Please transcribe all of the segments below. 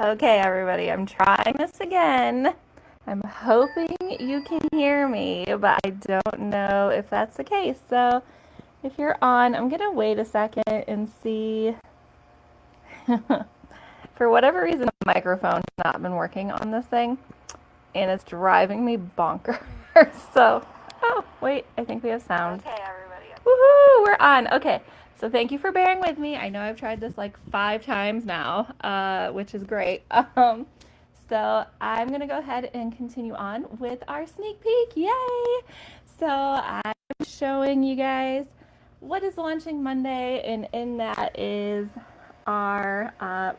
Okay, everybody, I'm trying this again. I'm hoping you can hear me, but I don't know if that's the case. So if you're on, I'm going to wait a second and see. For whatever reason, the microphone has not been working on this thing, and it's driving me bonkers. So, oh, wait, I think we have sound. Okay, everybody. Woohoo, we're on. Okay, so thank you for bearing with me. I know I've tried this like 5 times now, which is great. So I'm going to go ahead and continue on with our sneak peek. Yay! So I'm showing you guys what is launching Monday, and in that is our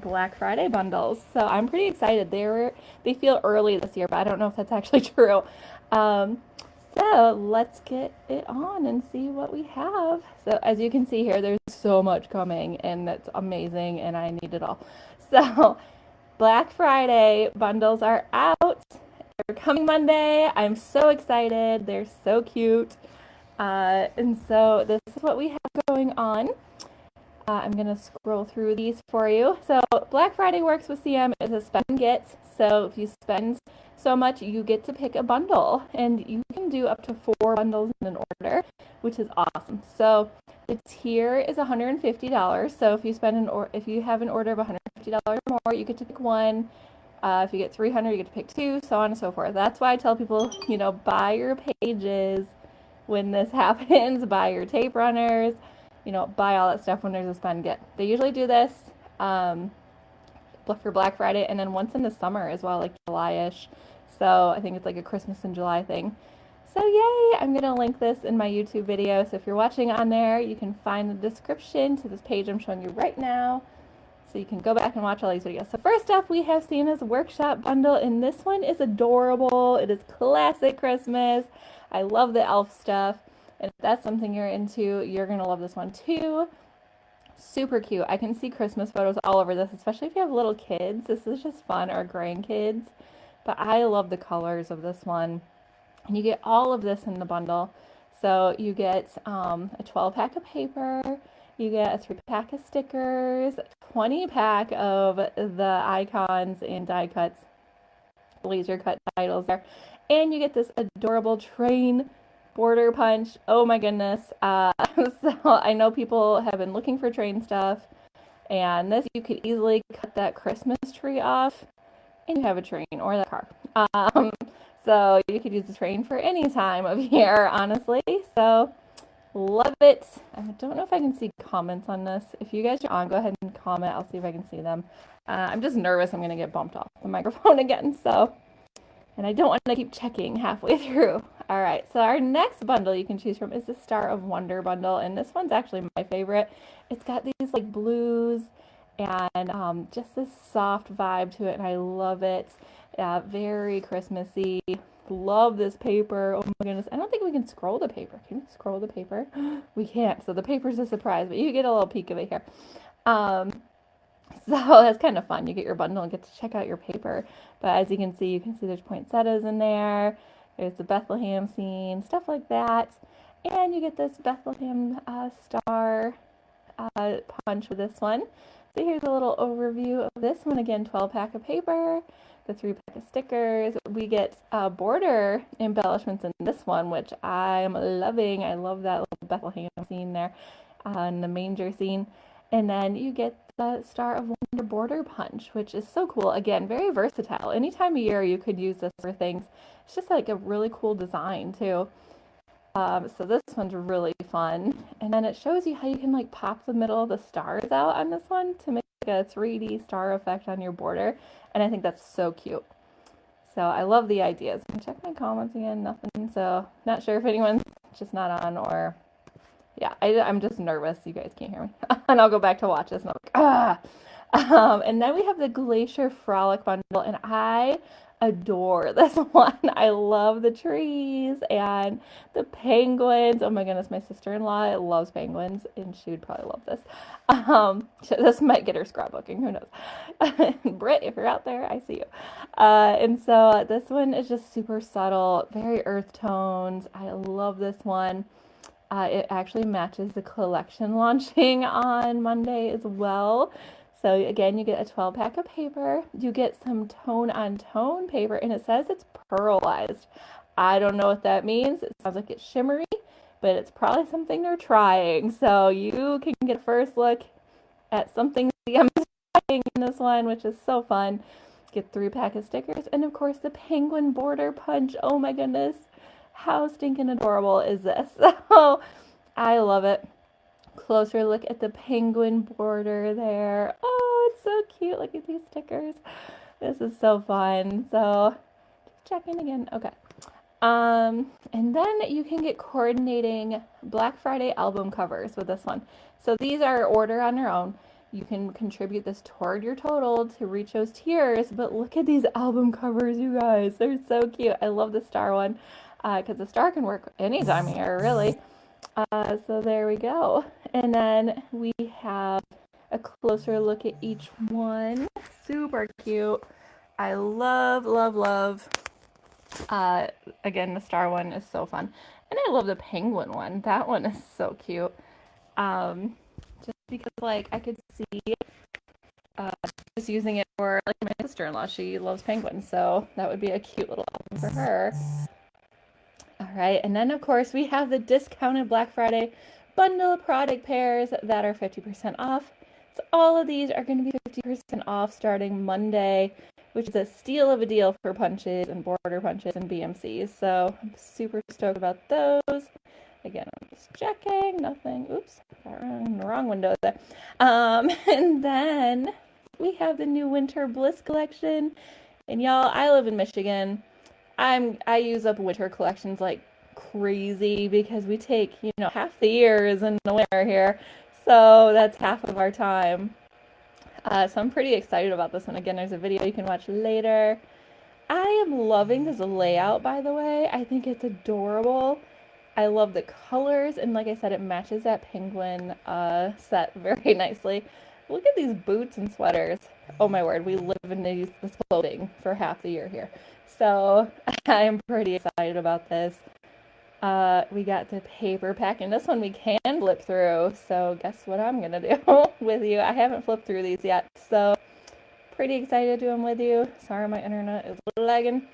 Black Friday bundles. So I'm pretty excited. They feel early this year, but I don't know if that's actually true. Um, so let's get it on and see what we have. So as you can see here, there's so much coming, and it's amazing, and I need it all. So Black Friday bundles are out. They're coming Monday. I'm so excited. They're so cute. And so this is what we have going on. I'm going to scroll through these for you. So Black Friday works with CM is a spend and get. So if you spend so much, you get to pick a bundle. And you can do up to 4 bundles in an order, which is awesome. So the tier is $150. So if you if you have an order of $150 or more, you get to pick one. If you get 300, you get to pick 2, so on and so forth. That's why I tell people, buy your pages when this happens, buy your tape runners, buy all that stuff when there's a spend get. They usually do this for Black Friday and then once in the summer as well, like July-ish. So I think it's like a Christmas in July thing. So yay, I'm going to link this in my YouTube video. So if you're watching on there, you can find the description to this page I'm showing you right now. So you can go back and watch all these videos. So first up, we have Santa's Workshop bundle, and this one is adorable. It is classic Christmas. I love the elf stuff. And if that's something you're into, you're going to love this one too. Super cute. I can see Christmas photos all over this, especially if you have little kids. This is just fun, or grandkids. But I love the colors of this one. And you get all of this in the bundle. So you get a 12-pack of paper. You get a 3-pack of stickers, 20-pack of the icons and die cuts, laser cut titles there. And you get this adorable train border punch. Oh my goodness. So I know people have been looking for train stuff. And this, you could easily cut that Christmas tree off and you have a train or the car. So you could use the train for any time of year, honestly. So love it. I don't know if I can see comments on this. If you guys are on, go ahead and comment. I'll see if I can see them. I'm just nervous I'm going to get bumped off the microphone again. And I don't want to keep checking halfway through. All right, so our next bundle you can choose from is the Star of Wonder bundle. And this one's actually my favorite. It's got these like blues and just this soft vibe to it. And I love it. Very Christmassy. Love this paper. Oh my goodness. I don't think we can scroll the paper. Can we scroll the paper? We can't. So the paper's a surprise, but you get a little peek of it here. So that's kind of fun. You get your bundle and get to check out your paper. But as you can see there's poinsettias in there. There's the Bethlehem scene, stuff like that. And you get this Bethlehem star punch with this one. So here's a little overview of this one. Again, 12-pack of paper, the 3-pack of stickers. We get border embellishments in this one, which I'm loving. I love that little Bethlehem scene there and the manger scene. And then you get the Star of Wonder border punch, which is so cool. Again, very versatile. Any time of year you could use this for things. It's just like a really cool design too. So this one's really fun. And then it shows you how you can like pop the middle of the stars out on this one to make a 3D star effect on your border. And I think that's so cute. So I love the ideas. Check my comments again, nothing. So not sure if anyone's just not on or yeah, I'm just nervous. You guys can't hear me. And I'll go back to watch this and I'm like, ah. And then we have the Glacier Frolic bundle, and I adore this one. I love the trees and the penguins. Oh my goodness, my sister-in-law loves penguins, and she would probably love this. This might get her scrapbooking, who knows. Britt, if you're out there, I see you. And so this one is just super subtle, very earth tones. I love this one. It actually matches the collection launching on Monday as well. So again, you get a 12 pack of paper, you get some tone on tone paper, and it says it's pearlized. I don't know what that means. It sounds like it's shimmery, but it's probably something they're trying. So you can get a first look at something I'm trying in this one, which is so fun. Get 3 pack of stickers, and of course the penguin border punch. Oh my goodness, how stinking adorable is this? So I love it. Closer look at the penguin border there. Oh, it's so cute. Look at these stickers. This is so fun. So just checking again. Okay. And then you can get coordinating Black Friday album covers with this one. So these are order on your own. You can contribute this toward your total to reach those tiers, but look at these album covers, you guys. They're so cute. I love the star one because the star can work any time of year, really. So there we go. And then we have a closer look at each one. Super cute. I love, love, love. Again, the star one is so fun. And I love the penguin one. That one is so cute. Just because, like, I could see just using it for, like, my sister-in-law. She loves penguins, so that would be a cute little album for her. All right, and then, of course, we have the discounted Black Friday bundle of product pairs that are 50% off. So all of these are going to be 50% off starting Monday, which is a steal of a deal for punches and border punches and BMCs. So I'm super stoked about those. Again, I'm just checking, nothing. Oops, got in the wrong window there. And then we have the new winter Bliss collection. And y'all, I live in Michigan. I use up winter collections like crazy because we take, half the year is in the winter here. So that's half of our time. So I'm pretty excited about this one. Again, there's a video you can watch later. I am loving this layout, by the way. I think it's adorable. I love the colors, and like I said, it matches that penguin set very nicely. Look at these boots and sweaters. Oh my word, we live in this clothing for half the year here. So I'm pretty excited about this. We got the paper pack, and this one we can flip through. So guess what I'm gonna do with you? I haven't flipped through these yet, so pretty excited to do them with you. Sorry, my internet is lagging.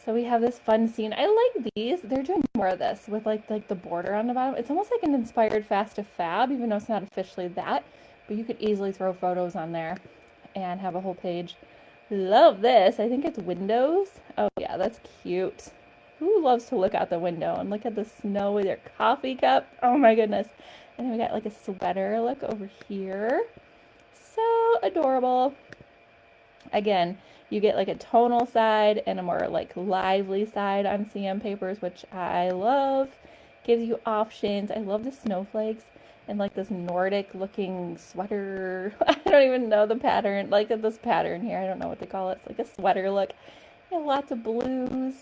So we have this fun scene. I like these. They're doing more of this with like the border on the bottom. It's almost like an inspired Fast to Fab, even though it's not officially that. But you could easily throw photos on there and have a whole page. Love this. I think it's windows. Oh yeah, that's cute. Who loves to look out the window and look at the snow with your coffee cup? Oh my goodness. And then we got like a sweater look over here. So adorable. Again, you get like a tonal side and a more like lively side on CM papers, which I love. Gives you options. I love the snowflakes and like this Nordic looking sweater. I don't even know the pattern. Like this pattern here. I don't know what they call it. It's like a sweater look. And lots of blues.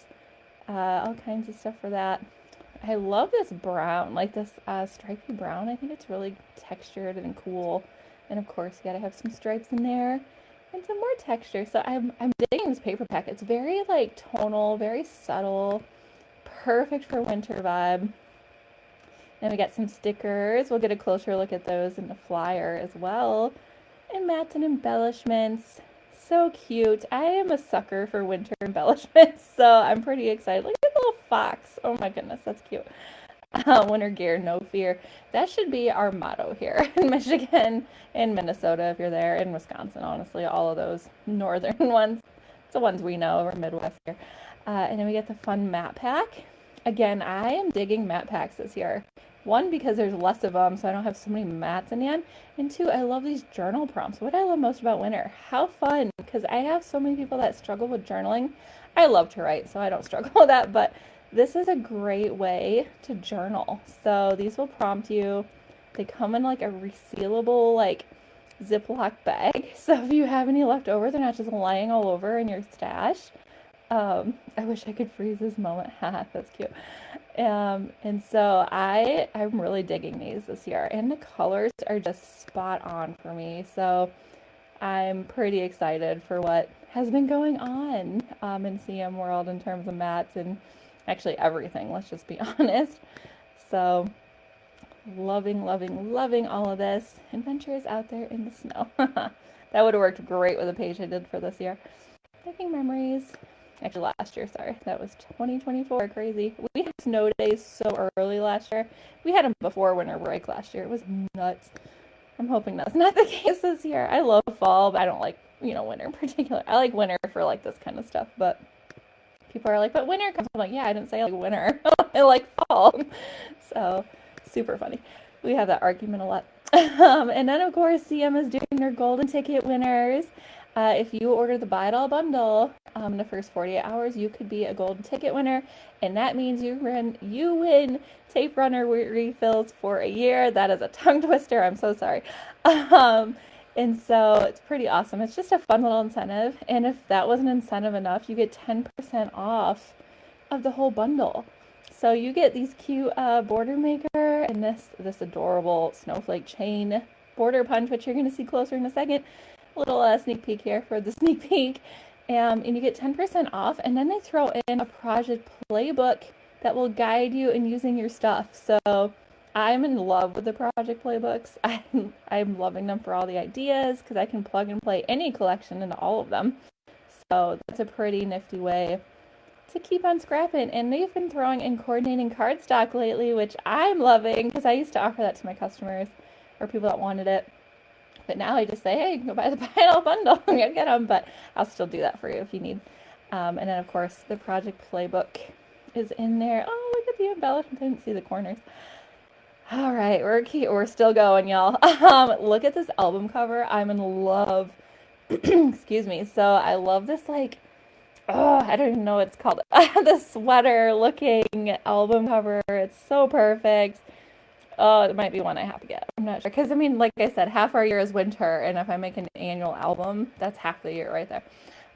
All kinds of stuff for that. I love this brown, like this stripy brown. I think it's really textured and cool. And of course, you gotta have some stripes in there and some more texture. So I'm digging this paper pack. It's very like tonal, very subtle, perfect for winter vibe. And we got some stickers. We'll get a closer look at those in the flyer as well. And mats and embellishments. So cute. I am a sucker for winter embellishments, so I'm pretty excited. Look at the little fox. Oh my goodness, that's cute. Winter gear, no fear. That should be our motto here in Michigan, in Minnesota if you're there, in Wisconsin, honestly, all of those northern ones. It's the ones we know, we're Midwest here. And then we get the fun mat pack. Again, I am digging mat packs this year. One, because there's less of them, so I don't have so many mats in the end. And two, I love these journal prompts. What I love most about winter, how fun, because I have so many people that struggle with journaling. I love to write, so I don't struggle with that, but this is a great way to journal. So these will prompt you. They come in like a resealable, like Ziploc bag. So if you have any left over, they're not just laying all over in your stash. I wish I could freeze this moment. Haha, that's cute. And so I'm really digging these this year, and the colors are just spot on for me. So I'm pretty excited for what has been going on in CM world in terms of mats and actually everything. Let's just be honest. So Loving, loving, loving all of this. Adventures out there in the snow. That would have worked great with a page I did for this year. Making memories. Actually, last year, sorry. That was 2024. Crazy. We had snow days so early last year. We had them before winter break last year. It was nuts. I'm hoping that's not the case this year. I love fall, but I don't like, winter in particular. I like winter for like this kind of stuff, but people are like, but winter comes. I'm like, yeah, I didn't say I like winter. I like fall. So, super funny. We have that argument a lot. And then, of course, CM is doing their golden ticket winners. If you order the Buy It All bundle in the first 48 hours, you could be a golden ticket winner. And that means you win tape runner refills for a year. That is a tongue twister. I'm so sorry. And so it's pretty awesome. It's just a fun little incentive. And if that wasn't incentive enough, you get 10% off of the whole bundle. So you get these cute border maker and this adorable snowflake chain border punch, which you're going to see closer in a second. A little sneak peek here for the sneak peek. And you get 10% off. And then they throw in a project playbook that will guide you in using your stuff. So I'm in love with the project playbooks. I'm loving them for all the ideas because I can plug and play any collection into all of them. So that's a pretty nifty way to keep on scrapping. And they've been throwing in coordinating cardstock lately, which I'm loving because I used to offer that to my customers or people that wanted it. But now I just say, hey, you can go buy the Buy It All bundle. I'm going to get them, but I'll still do that for you if you need. And then, of course, the project playbook is in there. Oh, look at the embellishments. I didn't see the corners. All right, we're still going, y'all. Look at this album cover. I'm in love. Excuse me. So I love this, like, I don't even know what it's called. The sweater looking album cover. It's so perfect. Oh, it might be one I have to get. I'm not sure. Because, I mean, like I said, half our year is winter. And if I make an annual album, that's half the year right there.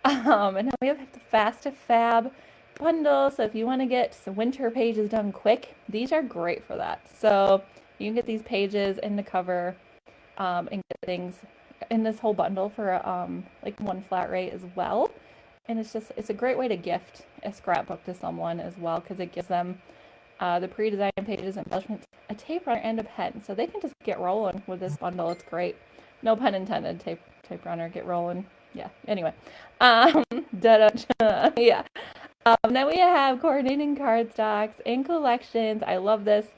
And now we have the Fast to Fab bundle. So if you want to get some winter pages done quick, these are great for that. So you can get these pages in the cover and get things in this whole bundle for like one flat rate as well. And it's a great way to gift a scrapbook to someone as well because it gives them the pre-designed pages, embellishments, a tape runner, and a pen. So they can just get rolling with this bundle. It's great. No pun intended. Tape runner, get rolling. Yeah. Anyway. Yeah. Then we have coordinating cardstocks and collections. I love this.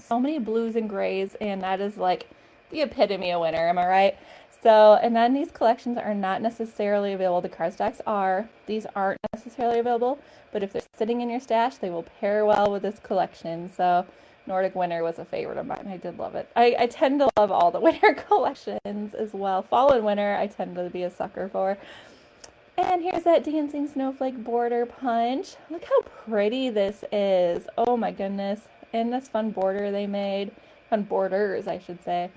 So many blues and grays, and that is like the epitome of winter. Am I right? So, and then these collections are not necessarily available. The cardstocks are. These aren't necessarily available, but if they're sitting in your stash, they will pair well with this collection. So, Nordic Winter was a favorite of mine. I did love it. I tend to love all the winter collections as well. Fall and winter, I tend to be a sucker for. And here's that dancing snowflake border punch. Look how pretty this is. Oh my goodness. And this fun border they made. Fun borders, I should say.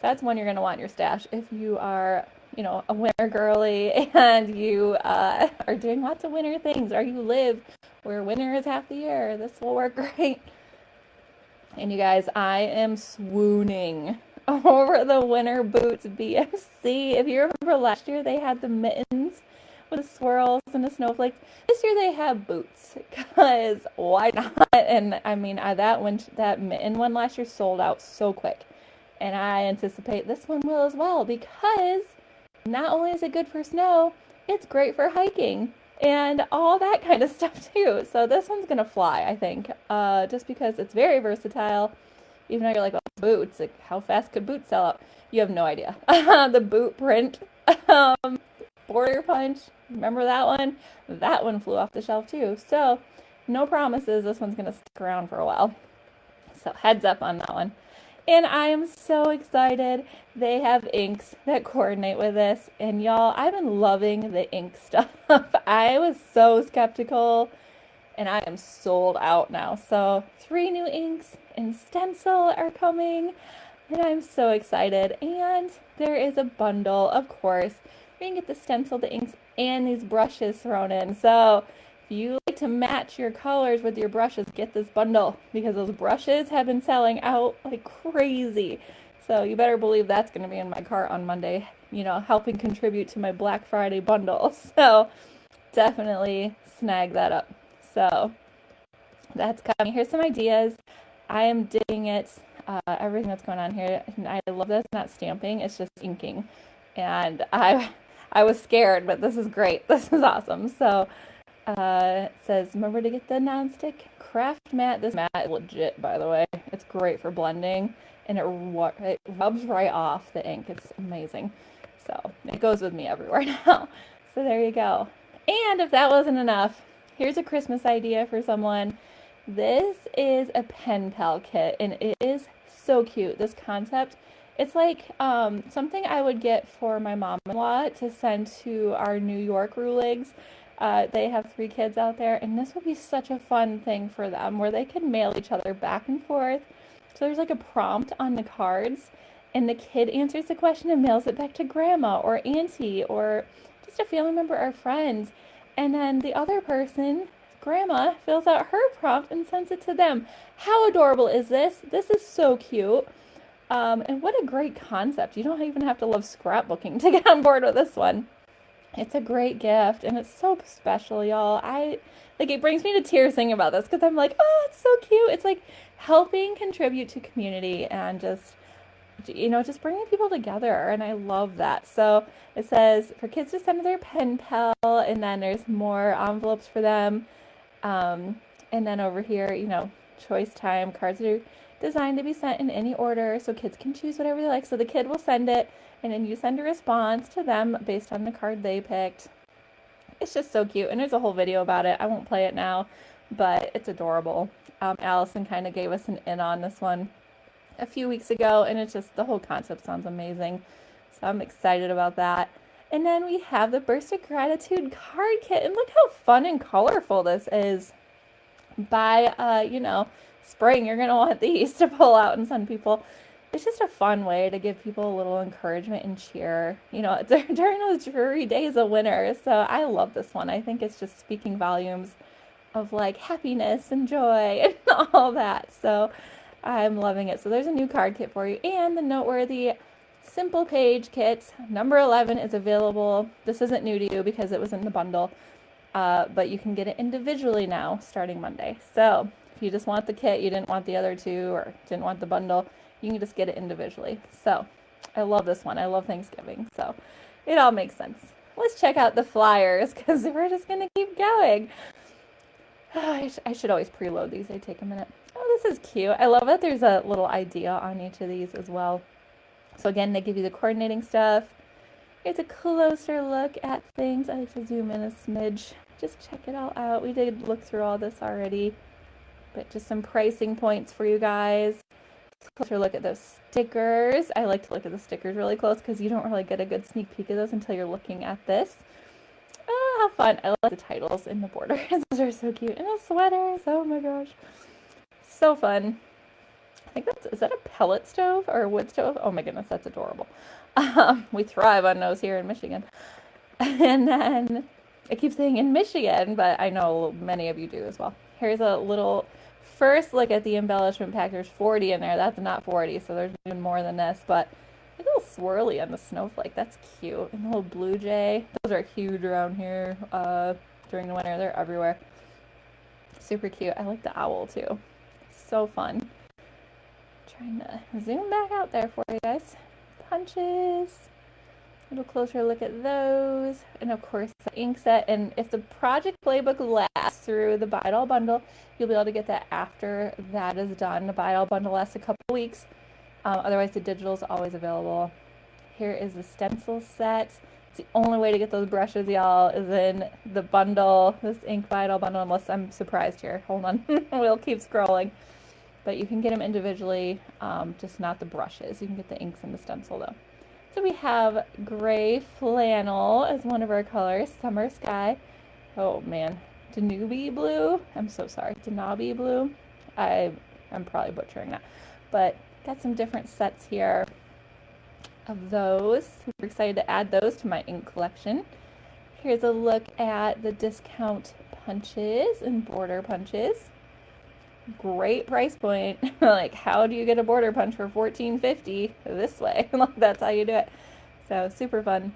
That's one you're going to want in your stash if you are, a winter girly and you are doing lots of winter things, or you live where winter is half the year. This will work great. And you guys, I am swooning over the winter Boots BMC. If you remember last year, they had the mittens with the swirls and the snowflakes. This year they have boots because why not? And I mean, that mitten one last year sold out so quick. And I anticipate this one will as well because not only is it good for snow, it's great for hiking and all that kind of stuff too. So this one's going to fly, I think, just because it's very versatile. Even though you're like, well, boots, like, how fast could boots sell out? You have no idea. The boot print border punch, remember that one? That one flew off the shelf too. So no promises this one's going to stick around for a while. So heads up on that one. And I am so excited. They have inks that coordinate with this. And y'all, I've been loving the ink stuff. I was so skeptical and I am sold out now. So 3 new inks and stencil are coming and I'm so excited. And there is a bundle, of course. We can get the stencil, the inks, and these brushes thrown in. So if you like to match your colors with your brushes, get this bundle because those brushes have been selling out like crazy. So you better believe that's going to be in my cart on Monday, helping contribute to my Black Friday bundle. So definitely snag that up. So that's coming. Here's some ideas. I am digging it. everything that's going on here. And I love this, not stamping, it's just inking. And I was scared, but this is great. This is awesome. So it says, remember to get the nonstick craft mat. This mat is legit, by the way. It's great for blending, and it rubs right off the ink. It's amazing. So it goes with me everywhere now. So there you go. And if that wasn't enough, here's a Christmas idea for someone. This is a pen pal kit, and it is so cute. This concept, it's like something I would get for my mom-in-law to send to our New York Ruligs. They have 3 kids out there, and this would be such a fun thing for them where they can mail each other back and forth. So there's like a prompt on the cards, and the kid answers the question and mails it back to grandma or auntie or just a family member or friend. And then the other person, grandma, fills out her prompt and sends it to them. How adorable is this? This is so cute. And what a great concept. You don't even have to love scrapbooking to get on board with this one. It's a great gift, and it's so special, y'all. It brings me to tears thinking about this because I'm like, oh, it's so cute. It's like helping contribute to community and just bringing people together, and I love that. So it says for kids to send to their pen pal, and then there's more envelopes for them. And then over here, choice time, cards are designed to be sent in any order, so kids can choose whatever they like. So the kid will send it, and then you send a response to them based on the card they picked. It's just so cute, and there's a whole video about it. I won't play it now, but it's adorable. Allison kind of gave us an in on this one a few weeks ago, and it's just, the whole concept sounds amazing. So I'm excited about that. And then we have the Burst of Gratitude card kit, and look how fun and colorful this is. By, spring, you're going to want these to pull out and send people. It's just a fun way to give people a little encouragement and cheer, during those dreary days of winter. So I love this one. I think it's just speaking volumes of like happiness and joy and all that. So I'm loving it. So there's a new card kit for you, and the noteworthy simple page kit number 11 is available. This isn't new to you because it was in the bundle, but you can get it individually now starting Monday. So if you just want the kit, you didn't want the other 2 or didn't want the bundle, you can just get it individually. So I love this one. I love Thanksgiving. So it all makes sense. Let's check out the flyers because we're just going to keep going. I should always preload these. They take a minute. Oh, this is cute. I love that there's a little idea on each of these as well. So again, they give you the coordinating stuff. Here's a closer look at things. I like to zoom in a smidge. Just check it all out. We did look through all this already, but just some pricing points for you guys. Closer look at those stickers. I like to look at the stickers really close because you don't really get a good sneak peek of those until you're looking at this. Oh, how fun. I like the titles in the borders. Those are so cute. And the sweaters. Oh my gosh. So fun. I think is that a pellet stove or a wood stove? Oh my goodness, that's adorable. We thrive on those here in Michigan. And then I keep saying in Michigan, but I know many of you do as well. Here's a little first look at the embellishment pack. There's 40 in there. That's not 40, so there's even more than this, but a little swirly on the snowflake. That's cute. And the little blue jay. Those are huge around here during the winter. They're everywhere. Super cute. I like the owl too. So fun. Trying to zoom back out there for you guys. Punches. A little closer look at those. And of course, the ink set. And if the project playbook lasts through the Buy It All bundle, you'll be able to get that after that is done. The Buy It All bundle lasts a couple weeks. Otherwise, the digital is always available. Here is the stencil set. It's the only way to get those brushes, y'all, is in the bundle, this ink Buy It All bundle, unless I'm surprised here. Hold on. We'll keep scrolling. But you can get them individually, just not the brushes. You can get the inks and the stencil, though. So we have gray flannel as one of our colors, summer sky. Oh, man. Danube blue. I'm so sorry. Danabi blue. I'm probably butchering that. But got some different sets here of those. Super excited to add those to my ink collection. Here's a look at the discount punches and border punches. Great price point. Like, how do you get a border punch for $14.50 this way? That's how you do it. So super fun.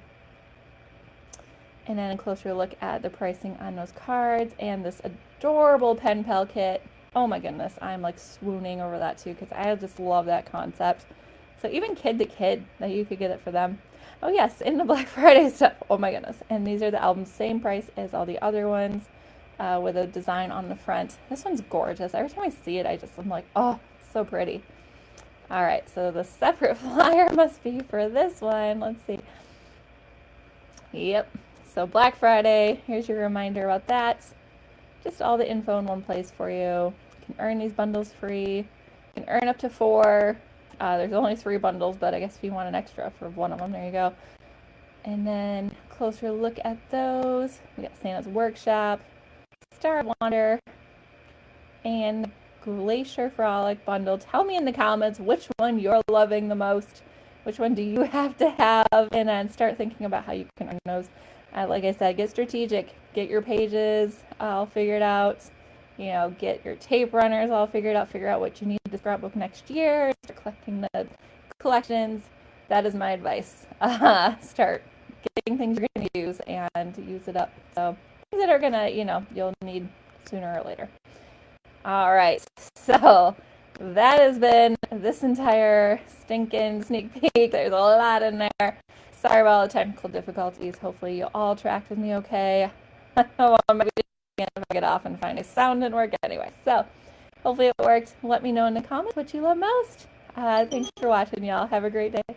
And then a closer look at the pricing on those cards and this adorable pen pal kit. Oh my goodness, I'm like swooning over that too because I just love that concept. So even kid to kid, that you could get it for them. Oh yes, in the Black Friday stuff. Oh my goodness. And these are the albums, same price as all the other ones, with a design on the front. This one's gorgeous. Every time I see it, I'm like, oh, so pretty. All right, so the separate flyer must be for this one. Let's see. Yep. So Black Friday, here's your reminder about that. Just all the info in one place for you. You can earn these bundles free. You can earn up to 4. There's only 3 bundles, but I guess if you want an extra for one of them, there you go. And then closer look at those. We got Santa's Workshop, Star of Wonder, and Glacier Frolic bundle. Tell me in the comments which one you're loving the most. Which one do you have to have? And then start thinking about how you can earn those. Like I said, get strategic. Get your pages all figured out. You know, get your tape runners all figured out. Figure out what you need to scrapbook next year. Start collecting the collections. That is my advice. Start getting things you're going to use and use it up. So things that are going to, you'll need sooner or later. All right. So that has been this entire stinking sneak peek. There's a lot in there. Sorry about all the technical difficulties. Hopefully you all tracked with me okay. Well, I'm going to get off and find a sound didn't work anyway. So hopefully it worked. Let me know in the comments what you love most. Thanks for watching, y'all. Have a great day.